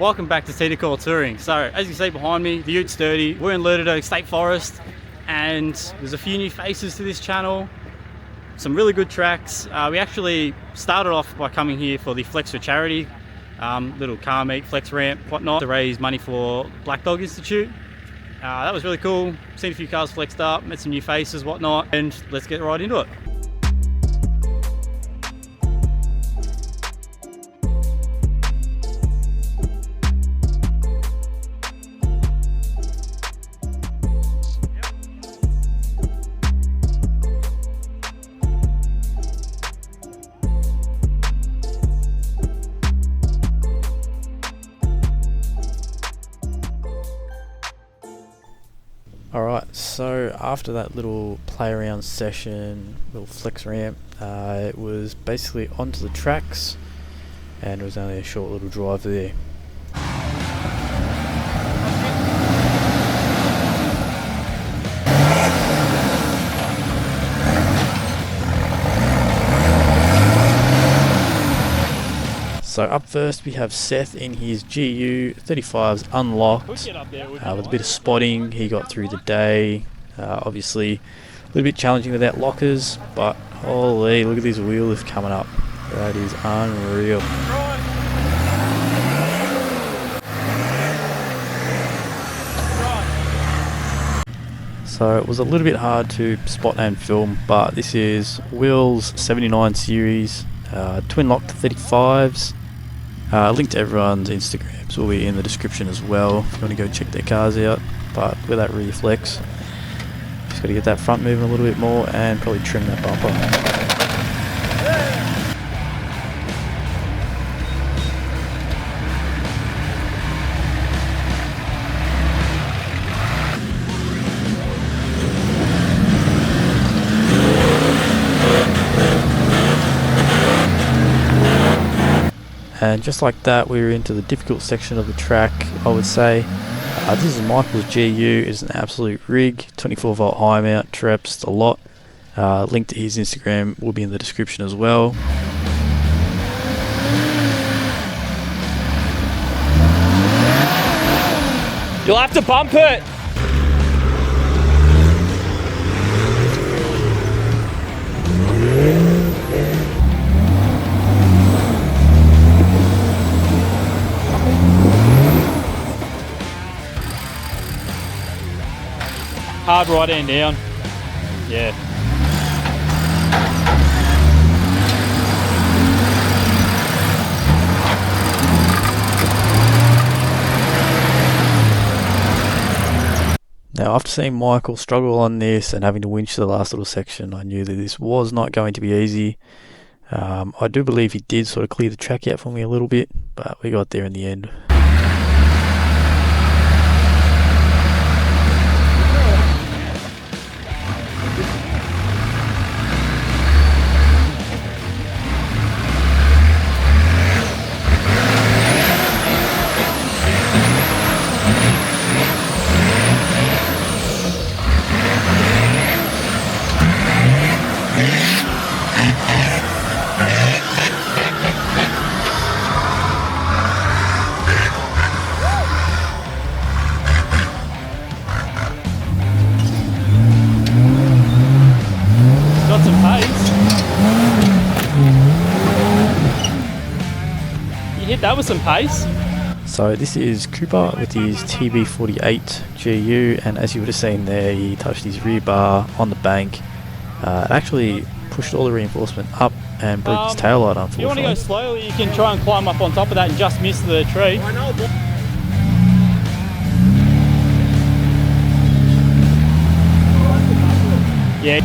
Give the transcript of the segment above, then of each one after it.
welcome back to Core Touring. So as you see behind me, the Utes 30, we're in Lerderderg State Forest, and there's a few new faces to this channel, some really good tracks. We actually started off by coming here for the Flex for Charity, little car meet, flex ramp, whatnot, to raise money for Black Dog Institute. That was really cool, seen a few cars flexed up, met some new faces, whatnot, and let's get right into it. Alright, so after that little play around session, little flex ramp, it was basically onto the tracks, and it was only a short little drive there. So up first we have Seth in his GU 35s unlocked, with a bit of spotting. He got through the day, obviously a little bit challenging without lockers, but holy, look at this wheel lift coming up, that is unreal. So it was a little bit hard to spot and film, but this is Will's 79 series, twin locked 35s. Link to everyone's Instagrams will be in the description as well if you want to go check their cars out. But with that rear flex, just got to get that front moving a little bit more and probably trim that bumper. And just like that, we were into the difficult section of the track, I would say. This is Michael's GU. It's an absolute rig, 24 volt high mount, treps a lot. Link to his Instagram will be in the description as well. You'll have to bump it! Hard right hand down. Yeah. Now, after seeing Michael struggle on this and having to winch the last little section, I knew that this was not going to be easy. I do believe he did sort of clear the track out for me a little bit, but we got there in the end. That was some pace. So this is Cooper with his TB48 GU, and as you would have seen there, he touched his rear bar on the bank. Actually pushed all the reinforcement up and broke his taillight, unfortunately. If you want to go slowly, you can try and climb up on top of that and just miss the tree. Yeah.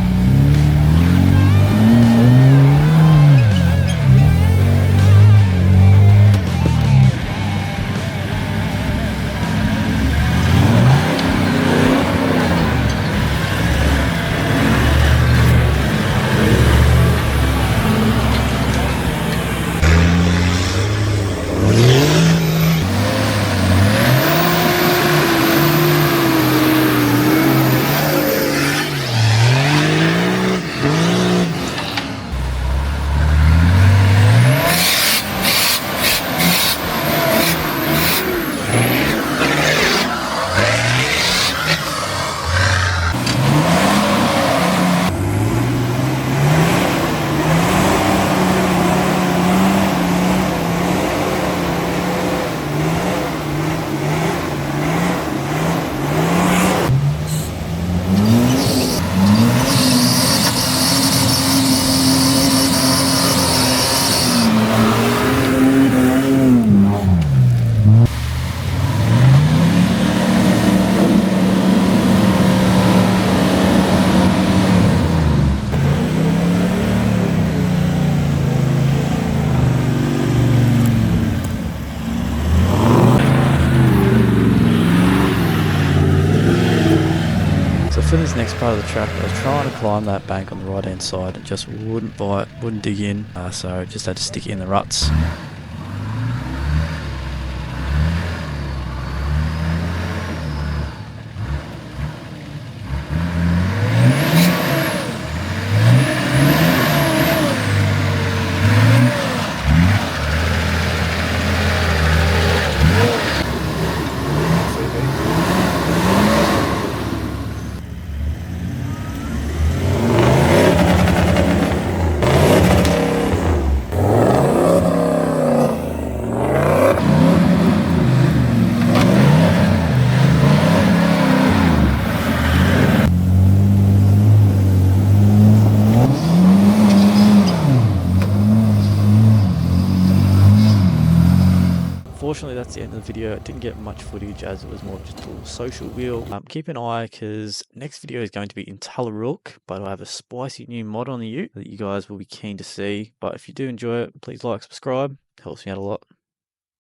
part of the track. I was trying to climb that bank on the right hand side. It just wouldn't bite, wouldn't dig in. So just had to stick it in the ruts. Unfortunately, that's the end of the video. I didn't get much footage as it was more just a little social wheel. Keep an eye because next video is going to be in Tullarook, but I have a spicy new mod on the ute that you guys will be keen to see. But if you do enjoy it, please like, subscribe. Helps me out a lot.